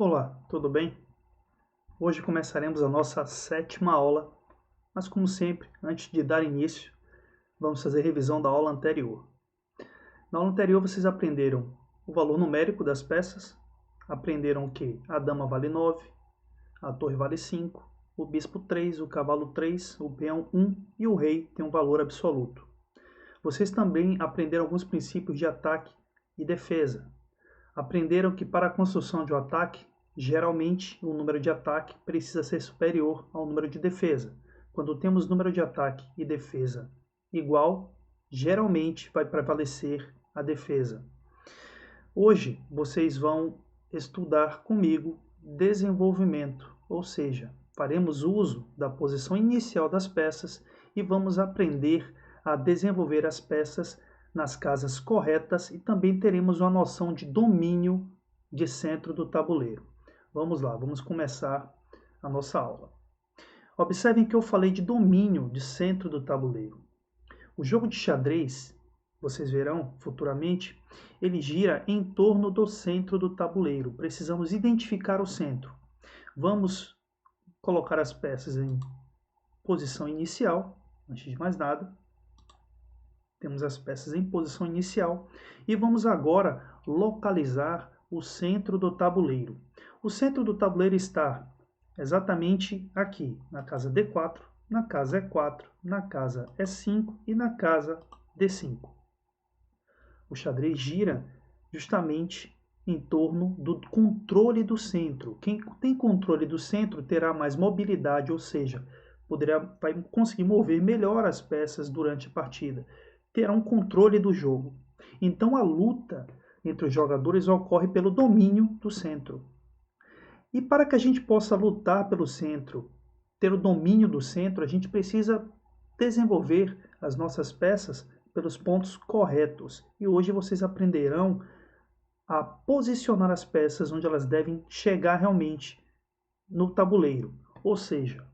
Olá, tudo bem? Hoje começaremos a nossa sétima aula, mas como sempre, antes de dar início, vamos fazer revisão da aula anterior. Na aula anterior vocês aprenderam o valor numérico das peças, aprenderam que a dama vale 9, a torre vale 5, o bispo 3, o cavalo 3, o peão 1 e o rei tem um valor absoluto. Vocês também aprenderam alguns princípios de ataque e defesa. Aprenderam que para a construção de um ataque, geralmente o número de ataque precisa ser superior ao número de defesa. Quando temos número de ataque e defesa igual, geralmente vai prevalecer a defesa. Hoje vocês vão estudar comigo desenvolvimento, ou seja, faremos uso da posição inicial das peças e vamos aprender a desenvolver as peças nas casas corretas e também teremos uma noção de domínio de centro do tabuleiro. Vamos lá, vamos começar a nossa aula. Observem que eu falei de domínio de centro do tabuleiro. O jogo de xadrez, vocês verão futuramente, ele gira em torno do centro do tabuleiro. Precisamos identificar o centro. Vamos colocar as peças em posição inicial, antes de mais nada. Temos as peças em posição inicial e vamos agora localizar o centro do tabuleiro. O centro do tabuleiro está exatamente aqui, na casa D4, na casa E4, na casa E5 e na casa D5. O xadrez gira justamente em torno do controle do centro. Quem tem controle do centro terá mais mobilidade, ou seja, vai conseguir mover melhor as peças durante a partida. Terá um controle do jogo. Então a luta entre os jogadores ocorre pelo domínio do centro. E para que a gente possa lutar pelo centro, ter o domínio do centro, a gente precisa desenvolver as nossas peças pelos pontos corretos. E hoje vocês aprenderão a posicionar as peças onde elas devem chegar realmente no tabuleiro. Ou seja,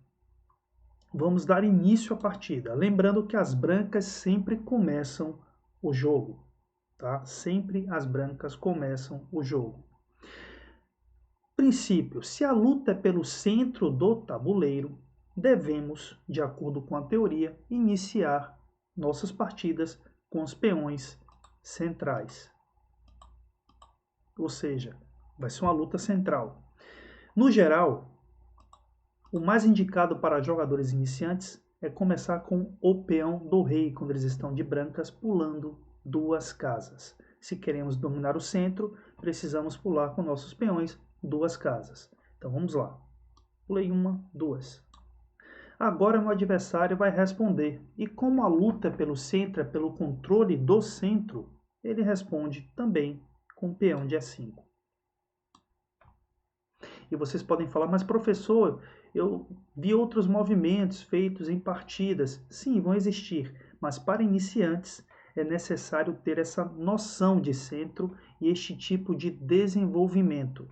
vamos dar início à partida. Lembrando que as brancas sempre começam o jogo, tá? Sempre as brancas começam o jogo. Princípio: se a luta é pelo centro do tabuleiro, devemos, de acordo com a teoria, iniciar nossas partidas com os peões centrais. Ou seja, vai ser uma luta central. No geral, o mais indicado para jogadores iniciantes é começar com o peão do rei, quando eles estão de brancas, pulando duas casas. Se queremos dominar o centro, precisamos pular com nossos peões duas casas. Então vamos lá. Pulei uma, duas. Agora meu adversário vai responder. E como a luta pelo centro é pelo controle do centro, ele responde também com o peão de E5. E vocês podem falar, mas professor, eu vi outros movimentos feitos em partidas. Sim, vão existir, mas para iniciantes é necessário ter essa noção de centro e este tipo de desenvolvimento.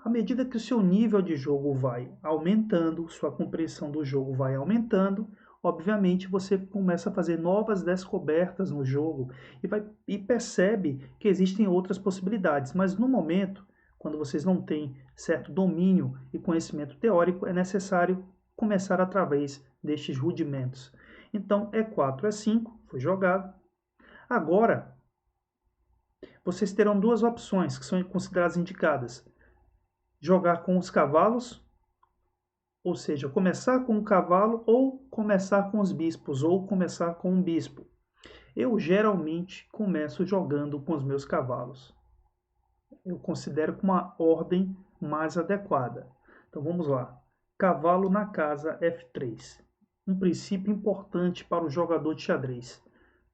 À medida que o seu nível de jogo vai aumentando, sua compreensão do jogo vai aumentando, obviamente você começa a fazer novas descobertas no jogo e percebe que existem outras possibilidades. Mas no momento, quando vocês não têm certo domínio e conhecimento teórico, é necessário começar através destes rudimentos. Então, E4, E5, foi jogado. Agora, vocês terão duas opções que são consideradas indicadas. Jogar com os cavalos, ou seja, começar com o cavalo ou começar com os bispos, ou começar com um bispo. Eu geralmente começo jogando com os meus cavalos. Eu considero como uma ordem mais adequada. Então vamos lá. Cavalo na casa F3. Um princípio importante para o jogador de xadrez.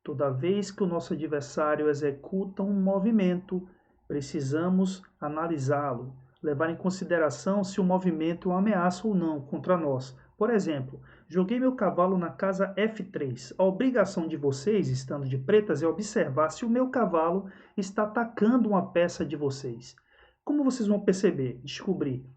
Toda vez que o nosso adversário executa um movimento, precisamos analisá-lo, levar em consideração se o movimento é uma ameaça ou não contra nós. Por exemplo, joguei meu cavalo na casa F3. A obrigação de vocês, estando de pretas, é observar se o meu cavalo está atacando uma peça de vocês. Como vocês vão perceber, descobrir?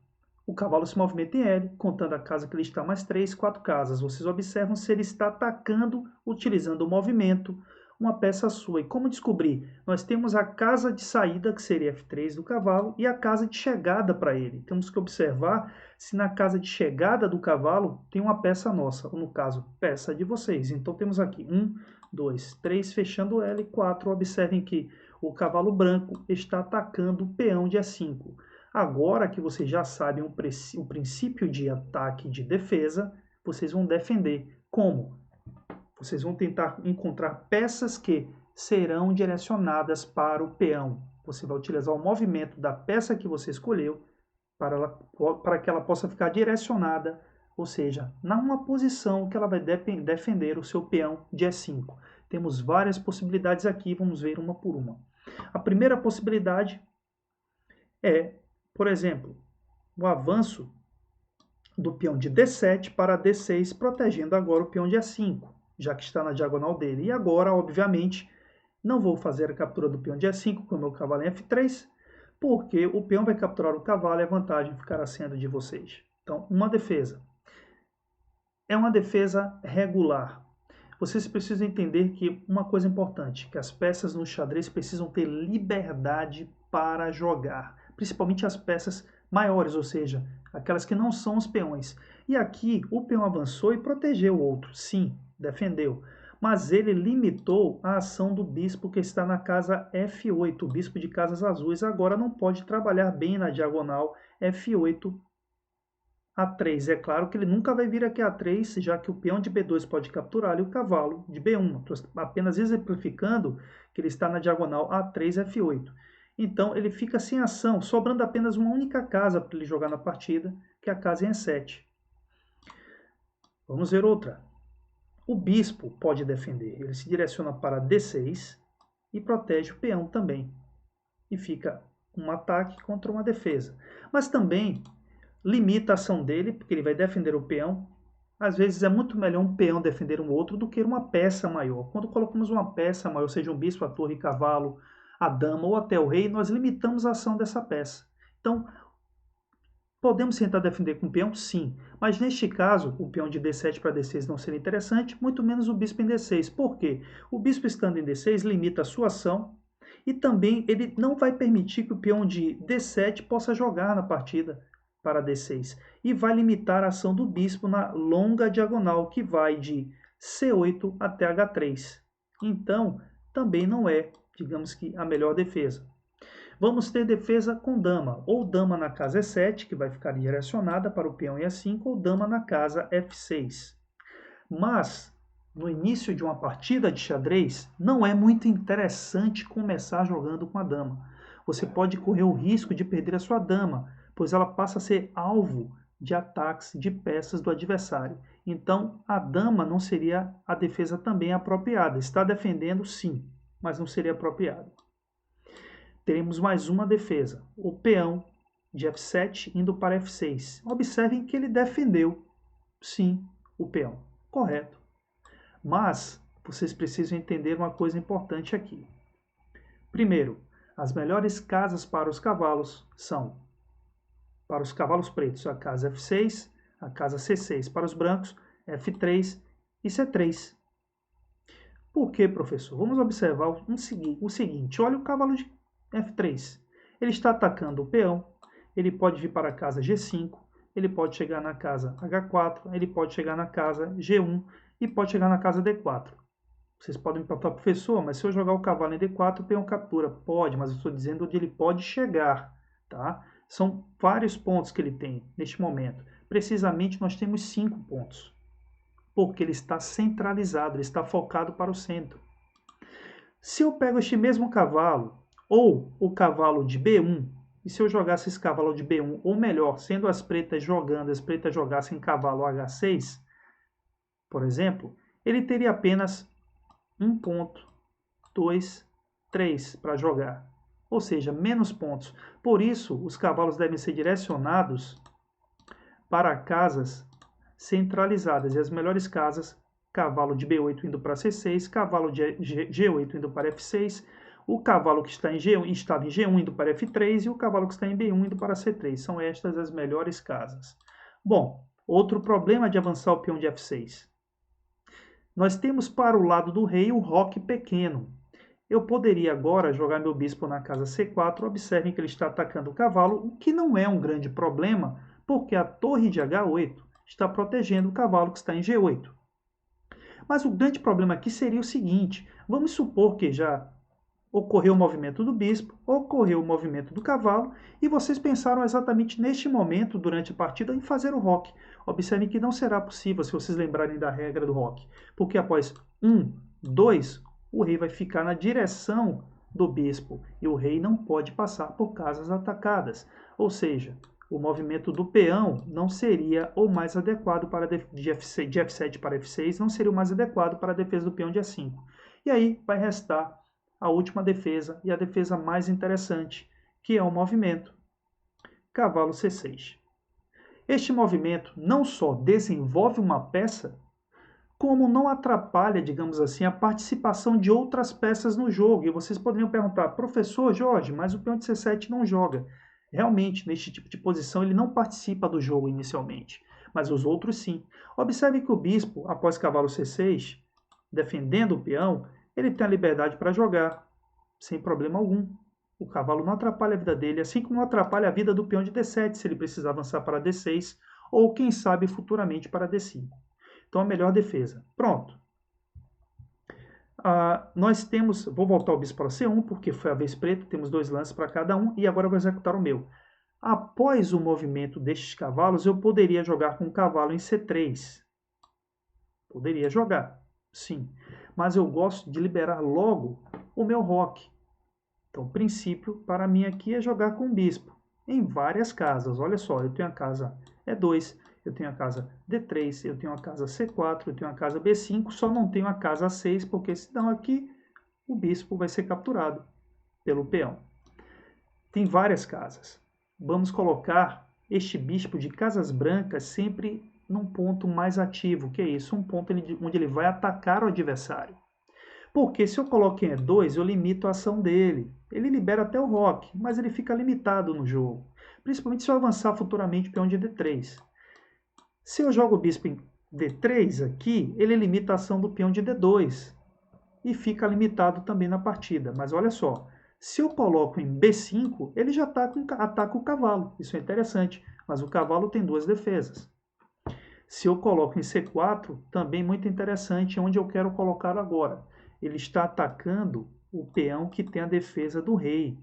O cavalo se movimenta em L, contando a casa que ele está mais 3, 4 casas. Vocês observam se ele está atacando, utilizando o movimento, uma peça sua. E como descobrir? Nós temos a casa de saída, que seria F3 do cavalo, e a casa de chegada para ele. Temos que observar se na casa de chegada do cavalo tem uma peça nossa, ou no caso, peça de vocês. Então temos aqui 1, 2, 3, fechando L, 4. Observem que o cavalo branco está atacando o peão de E5. Agora que vocês já sabem o princípio de ataque e de defesa, vocês vão defender. Como? Vocês vão tentar encontrar peças que serão direcionadas para o peão. Você vai utilizar o movimento da peça que você escolheu para que ela possa ficar direcionada, ou seja, numa posição que ela vai defender o seu peão de E5. Temos várias possibilidades aqui, vamos ver uma por uma. A primeira possibilidade é, por exemplo, o avanço do peão de D7 para D6, protegendo agora o peão de E5, já que está na diagonal dele. E agora, obviamente, não vou fazer a captura do peão de E5 com o meu cavalo em F3, porque o peão vai capturar o cavalo e a vantagem ficará sendo de vocês. Então, uma defesa. É uma defesa regular. Vocês precisam entender que uma coisa importante, que as peças no xadrez precisam ter liberdade para jogar, principalmente as peças maiores, ou seja, aquelas que não são os peões. E aqui o peão avançou e protegeu o outro, sim, defendeu, mas ele limitou a ação do bispo que está na casa F8, o bispo de casas azuis agora não pode trabalhar bem na diagonal F8, A3. É claro que ele nunca vai vir aqui A3, já que o peão de B2 pode capturar e o cavalo de B1. Estou apenas exemplificando que ele está na diagonal A3, F8. Então ele fica sem ação, sobrando apenas uma única casa para ele jogar na partida, que é a casa em E7. Vamos ver outra. O bispo pode defender. Ele se direciona para D6 e protege o peão também. E fica um ataque contra uma defesa. Mas também limita a ação dele, porque ele vai defender o peão. Às vezes é muito melhor um peão defender um outro do que uma peça maior. Quando colocamos uma peça maior, seja um bispo, a torre, cavalo, a dama ou até o rei, nós limitamos a ação dessa peça. Então, podemos tentar defender com o peão? Sim. Mas neste caso, o peão de D7 para D6 não seria interessante, muito menos o bispo em D6. Por quê? O bispo estando em D6 limita a sua ação e também ele não vai permitir que o peão de D7 possa jogar na partida para D6 e vai limitar a ação do bispo na longa diagonal que vai de C8 até H3. Então, também não é, digamos que, a melhor defesa. Vamos ter defesa com dama, ou dama na casa E7, que vai ficar direcionada para o peão em E5, ou dama na casa F6. Mas, no início de uma partida de xadrez, não é muito interessante começar jogando com a dama. Você pode correr o risco de perder a sua dama, pois ela passa a ser alvo de ataques de peças do adversário. Então, a dama não seria a defesa também apropriada. Está defendendo, sim, mas não seria apropriado. Teremos mais uma defesa, o peão de F7 indo para F6. Observem que ele defendeu, sim, o peão. Correto. Mas vocês precisam entender uma coisa importante aqui. Primeiro, as melhores casas para os cavalos são, para os cavalos pretos, a casa F6, a casa C6. Para os brancos, F3 e C3. Por que, professor? Vamos observar o seguinte. Olha o cavalo de F3. Ele está atacando o peão. Ele pode vir para a casa G5. Ele pode chegar na casa H4. Ele pode chegar na casa G1. E pode chegar na casa D4. Vocês podem me perguntar, professor, mas se eu jogar o cavalo em D4, o peão captura? Pode, mas eu estou dizendo onde ele pode chegar. Tá? São vários pontos que ele tem neste momento. Precisamente, nós temos 5 pontos. Porque ele está centralizado, ele está focado para o centro. Se eu pego este mesmo cavalo, ou o cavalo de B1, e se eu jogasse esse cavalo de B1, ou melhor, sendo as pretas jogando, as pretas jogassem cavalo H6, por exemplo, ele teria apenas 1 ponto, 2, 3 para jogar. Ou seja, menos pontos. Por isso, os cavalos devem ser direcionados para casas centralizadas. E as melhores casas, cavalo de B8 indo para C6, cavalo de G8 indo para F6, o cavalo que está em G1, estava em G1 indo para F3 e o cavalo que está em B1 indo para C3. São estas as melhores casas. Bom, outro problema de avançar o peão de F6. Nós temos para o lado do rei o roque pequeno. Eu poderia agora jogar meu bispo na casa C4. Observem que ele está atacando o cavalo, o que não é um grande problema, porque a torre de H8 está protegendo o cavalo que está em G8. Mas o grande problema aqui seria o seguinte: vamos supor que já ocorreu o movimento do bispo, ocorreu o movimento do cavalo, e vocês pensaram exatamente neste momento, durante a partida, em fazer o roque. Observem que não será possível, se vocês lembrarem da regra do roque, porque após 1, 2, o rei vai ficar na direção do bispo, e o rei não pode passar por casas atacadas. Ou seja, o movimento do peão não seria o mais adequado para de F7 para F6, não seria o mais adequado para a defesa do peão de A5. E aí vai restar a última defesa e a defesa mais interessante, que é o movimento cavalo C6. Este movimento não só desenvolve uma peça, como não atrapalha, digamos assim, a participação de outras peças no jogo. E vocês poderiam perguntar: professor Jorge, mas o peão de C7 não joga. Realmente, neste tipo de posição, ele não participa do jogo inicialmente, mas os outros sim. Observe que o bispo, após cavalo C6, defendendo o peão, ele tem a liberdade para jogar, sem problema algum. O cavalo não atrapalha a vida dele, assim como não atrapalha a vida do peão de D7, se ele precisar avançar para D6, ou quem sabe futuramente para D5. Então a melhor defesa. Pronto. Nós temos, vou voltar o bispo para C1, porque foi a vez preta, temos 2 lances para cada um, e agora eu vou executar o meu. Após o movimento destes cavalos, eu poderia jogar com o cavalo em C3. Poderia jogar, sim. Mas eu gosto de liberar logo o meu roque. Então, o princípio para mim aqui é jogar com o bispo em várias casas. Olha só, eu tenho a casa E2, eu tenho a casa D3, eu tenho a casa C4, eu tenho a casa B5, só não tenho a casa A6, porque senão aqui o bispo vai ser capturado pelo peão. Tem várias casas. Vamos colocar este bispo de casas brancas sempre num ponto mais ativo, que é isso, um ponto onde ele vai atacar o adversário. Porque se eu coloco em E2, eu limito a ação dele. Ele libera até o roque, mas ele fica limitado no jogo. Principalmente se eu avançar futuramente o peão de D3. Se eu jogo o bispo em D3 aqui, ele limita a ação do peão de D2. E fica limitado também na partida. Mas olha só, se eu coloco em B5, ele já ataca o cavalo. Isso é interessante, mas o cavalo tem 2 defesas. Se eu coloco em C4, também muito interessante, onde eu quero colocar agora. Ele está atacando o peão que tem a defesa do rei.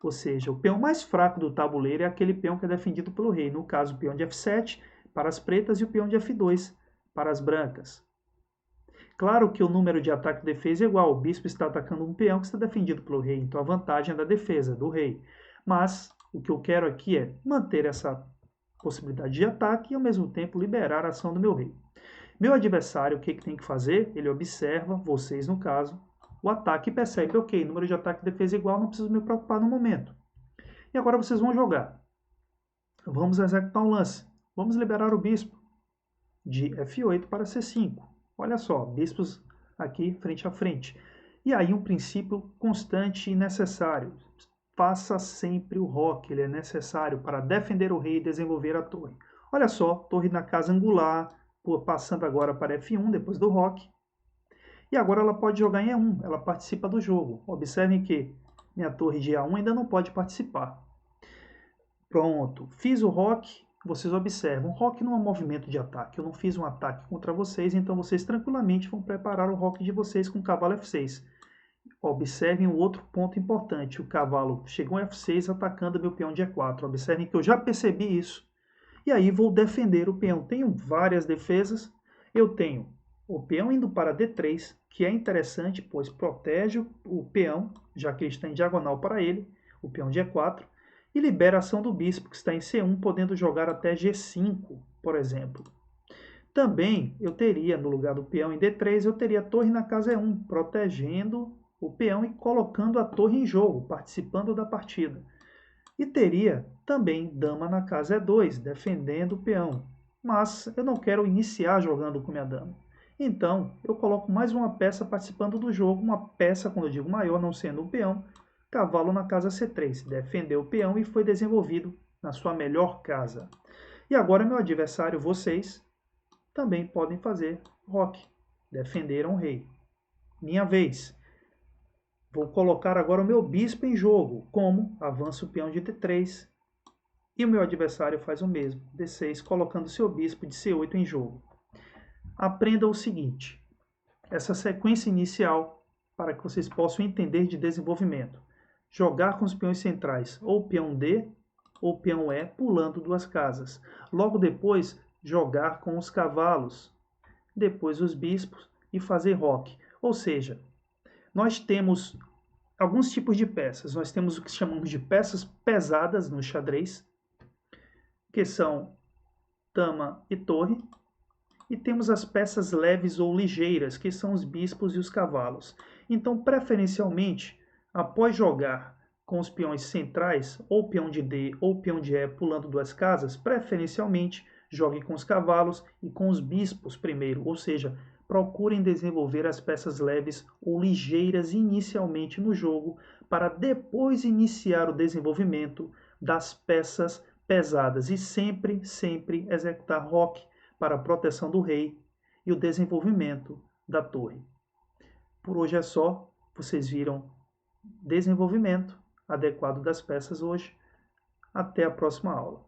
Ou seja, o peão mais fraco do tabuleiro é aquele peão que é defendido pelo rei. No caso, o peão de F7 para as pretas e o peão de F2 para as brancas. Claro que o número de ataque e defesa é igual. O bispo está atacando um peão que está defendido pelo rei. Então a vantagem é da defesa, do rei. Mas o que eu quero aqui é manter essa possibilidade de ataque e ao mesmo tempo liberar a ação do meu rei. Meu adversário, o que tem que fazer? Ele observa, vocês no caso, o ataque e percebe, ok, número de ataque e defesa igual, não preciso me preocupar no momento. E agora vocês vão jogar. Vamos executar um lance. Vamos liberar o bispo de F8 para C5. Olha só, bispos aqui frente a frente. E aí um princípio constante e necessário. Faça sempre o roque, ele é necessário para defender o rei e desenvolver a torre. Olha só, torre na casa angular, passando agora para F1, depois do roque. E agora ela pode jogar em E1, ela participa do jogo. Observem que minha torre de A1 ainda não pode participar. Pronto, fiz o roque, vocês observam. O roque não é um movimento de ataque, eu não fiz um ataque contra vocês, então vocês tranquilamente vão preparar o roque de vocês com o cavalo F6. Observem o outro ponto importante, o cavalo chegou em F6 atacando meu peão de E4. Observem que eu já percebi isso. E aí vou defender o peão. Tenho várias defesas. Eu tenho o peão indo para D3, que é interessante, pois protege o peão, já que ele está em diagonal para ele, o peão de E4, e libera a ação do bispo, que está em C1, podendo jogar até G5, por exemplo. Também eu teria, no lugar do peão em D3, eu teria a torre na casa E1, protegendo o peão e colocando a torre em jogo, participando da partida. E teria também dama na casa E2, defendendo o peão. Mas eu não quero iniciar jogando com minha dama. Então, eu coloco mais uma peça participando do jogo, uma peça, quando eu digo maior, não sendo um peão, cavalo na casa C3. Defendeu o peão e foi desenvolvido na sua melhor casa. E agora, meu adversário, vocês, também podem fazer roque. Defenderam o rei. Minha vez. Vou colocar agora o meu bispo em jogo. Como? Avança o peão de D3. E o meu adversário faz o mesmo. D6, colocando seu bispo de C8 em jogo. Aprenda o seguinte. Essa sequência inicial, para que vocês possam entender de desenvolvimento. Jogar com os peões centrais, ou peão D, ou peão E, pulando 2 casas. Logo depois, jogar com os cavalos. Depois os bispos e fazer roque. Ou seja, nós temos alguns tipos de peças. Nós temos o que chamamos de peças pesadas no xadrez, que são dama e torre. E temos as peças leves ou ligeiras, que são os bispos e os cavalos. Então, preferencialmente, após jogar com os peões centrais, ou peão de D ou peão de E pulando 2 casas, preferencialmente jogue com os cavalos e com os bispos primeiro, ou seja, procurem desenvolver as peças leves ou ligeiras inicialmente no jogo, para depois iniciar o desenvolvimento das peças pesadas e sempre executar roque para a proteção do rei e o desenvolvimento da torre. Por hoje é só. Vocês viram desenvolvimento adequado das peças hoje. Até a próxima aula.